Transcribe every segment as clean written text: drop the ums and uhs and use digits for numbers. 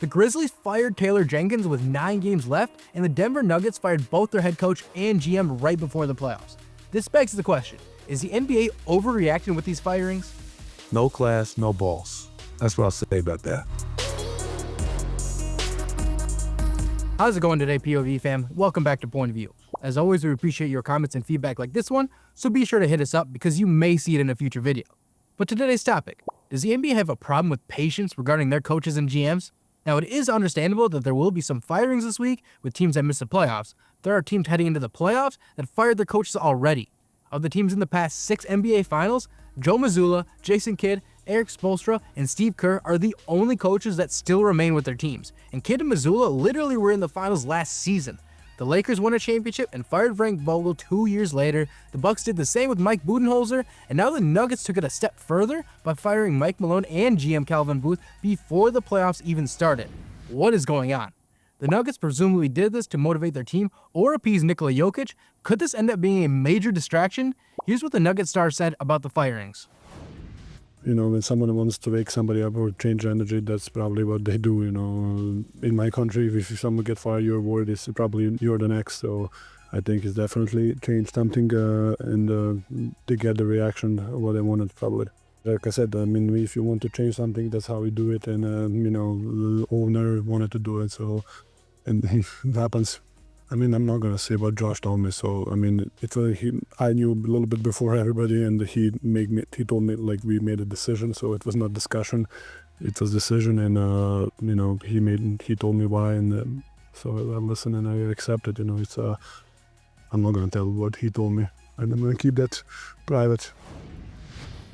The Grizzlies fired Taylor Jenkins with 9 games left, and the Denver Nuggets fired both their head coach and GM right before the playoffs. This begs the question, is the NBA overreacting with these firings? No class, no balls. That's what I'll say about that. How's it going today, POV fam? Welcome back to Point of View. As always, we appreciate your comments and feedback like this one, so be sure to hit us up because you may see it in a future video. But to today's topic, does the NBA have a problem with patience regarding their coaches and GMs? Now, it is understandable that there will be some firings this week with teams that miss the playoffs. There are teams heading into the playoffs that fired their coaches already. Of the teams in the past 6 NBA Finals, Joe Mazzulla, Jason Kidd, Erik Spoelstra, and Steve Kerr are the only coaches that still remain with their teams. And Kidd and Mazzulla literally were in the finals last season. The Lakers won a championship and fired Frank Vogel 2 years later. The Bucks did the same with Mike Budenholzer, and now the Nuggets took it a step further by firing Mike Malone and GM Calvin Booth before the playoffs even started. What is going on? The Nuggets presumably did this to motivate their team or appease Nikola Jokic. Could this end up being a major distraction? Here's what the Nuggets star said about the firings. You know, when someone wants to wake somebody up or change energy, that's probably what they do, you know. In my country, if someone get fired, your word is probably you're the next. So I think it's definitely changed something and they get the reaction what they wanted probably. Like I said, I mean, if you want to change something, that's how we do it. And, you know, the owner wanted to do it. So, and it happens. I mean, I'm not going to say what Josh told me. So, I mean, I knew a little bit before everybody, and he told me, like, we made a decision. So it was not discussion. It was decision. And, you know, he told me why. And so I listened and I accepted, you know, I'm not going to tell what he told me. And I'm going to keep that private.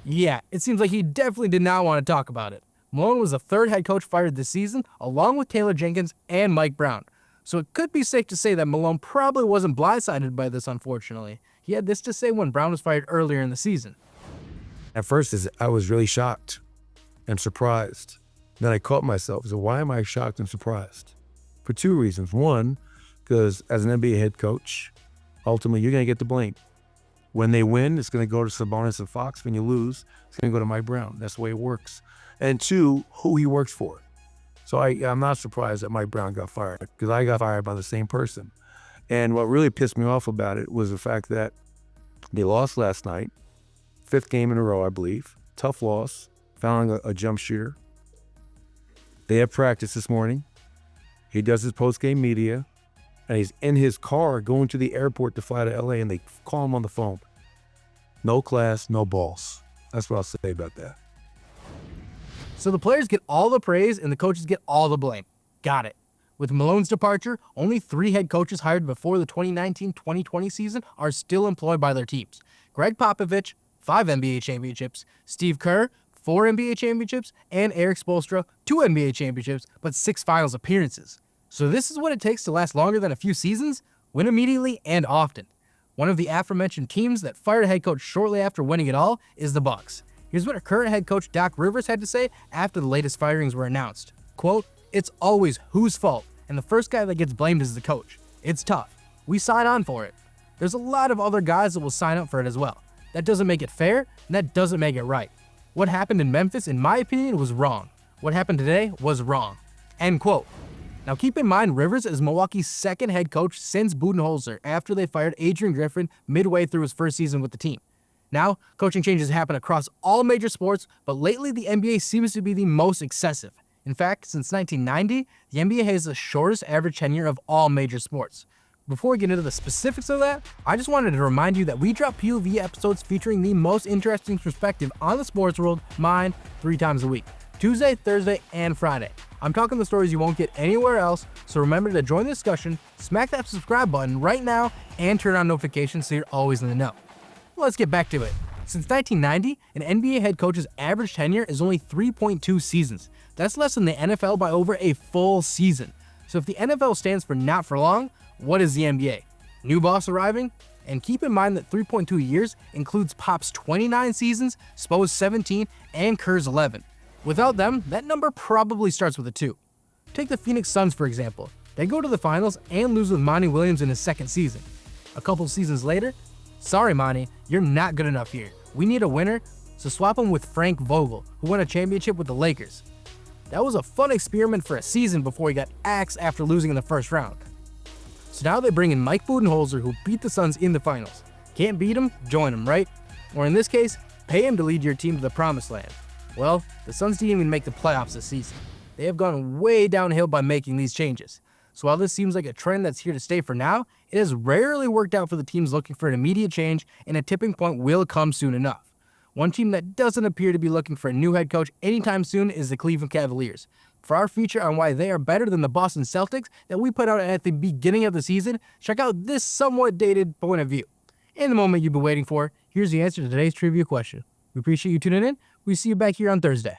Yeah, it seems like he definitely did not want to talk about it. Malone was the 3rd head coach fired this season, along with Taylor Jenkins and Mike Brown. So it could be safe to say that Malone probably wasn't blindsided by this, unfortunately. He had this to say when Brown was fired earlier in the season. At first, I was really shocked and surprised. Then I caught myself. So why am I shocked and surprised? For 2 reasons. One, because as an NBA head coach, ultimately you're going to get the blame. When they win, it's going to go to Sabonis and Fox. When you lose, it's going to go to Mike Brown. That's the way it works. And 2, who he works for. So I'm not surprised that Mike Brown got fired, because I got fired by the same person. And what really pissed me off about it was the fact that they lost last night, 5th game in a row, I believe. Tough loss, fouling a jump shooter. They had practice this morning. He does his post-game media, and he's in his car going to the airport to fly to LA, and they call him on the phone. No class, no balls. That's what I'll say about that. So the players get all the praise and the coaches get all the blame. Got it. With Malone's departure, only 3 head coaches hired before the 2019-2020 season are still employed by their teams. Greg Popovich, 5 NBA championships, Steve Kerr, 4 NBA championships, and Erik Spoelstra, 2 NBA championships, but 6 finals appearances. So this is what it takes to last longer than a few seasons? Win immediately and often. One of the aforementioned teams that fired a head coach shortly after winning it all is the Bucks. Here's what our current head coach Doc Rivers had to say after the latest firings were announced. Quote, "It's always whose fault, and the first guy that gets blamed is the coach. It's tough. We sign on for it. There's a lot of other guys that will sign up for it as well. That doesn't make it fair, and that doesn't make it right. What happened in Memphis, in my opinion, was wrong. What happened today was wrong." End quote. Now keep in mind, Rivers is Milwaukee's 2nd head coach since Budenholzer after they fired Adrian Griffin midway through his first season with the team. Now, coaching changes happen across all major sports, but lately the NBA seems to be the most excessive. In fact, since 1990, the NBA has the shortest average tenure of all major sports. Before we get into the specifics of that, I just wanted to remind you that we drop POV episodes featuring the most interesting perspective on the sports world, mine, 3 times a week. Tuesday, Thursday, and Friday. I'm talking the stories you won't get anywhere else, so remember to join the discussion, smack that subscribe button right now, and turn on notifications so you're always in the know. Let's get back to it. Since 1990, an NBA head coach's average tenure is only 3.2 seasons. That's less than the NFL by over a full season. So if the NFL stands for not for long, what is the NBA? New boss arriving? And keep in mind that 3.2 years includes Pop's 29 seasons, Spo's 17, and Kerr's 11. Without them, that number probably starts with a 2. Take the Phoenix Suns, for example. They go to the finals and lose with Monty Williams in his 2nd season. A couple seasons later, sorry, Monty, you're not good enough here. We need a winner, so swap him with Frank Vogel, who won a championship with the Lakers. That was a fun experiment for a season before he got axed after losing in the first round. So now they bring in Mike Budenholzer, who beat the Suns in the finals. Can't beat him? Join him, right? Or in this case, pay him to lead your team to the promised land. Well, the Suns didn't even make the playoffs this season. They have gone way downhill by making these changes. So while this seems like a trend that's here to stay for now, it has rarely worked out for the teams looking for an immediate change, and a tipping point will come soon enough. One team that doesn't appear to be looking for a new head coach anytime soon is the Cleveland Cavaliers. For our feature on why they are better than the Boston Celtics that we put out at the beginning of the season, check out this somewhat dated point of view. In the moment you've been waiting for, here's the answer to today's trivia question. We appreciate you tuning in. We see you back here on Thursday.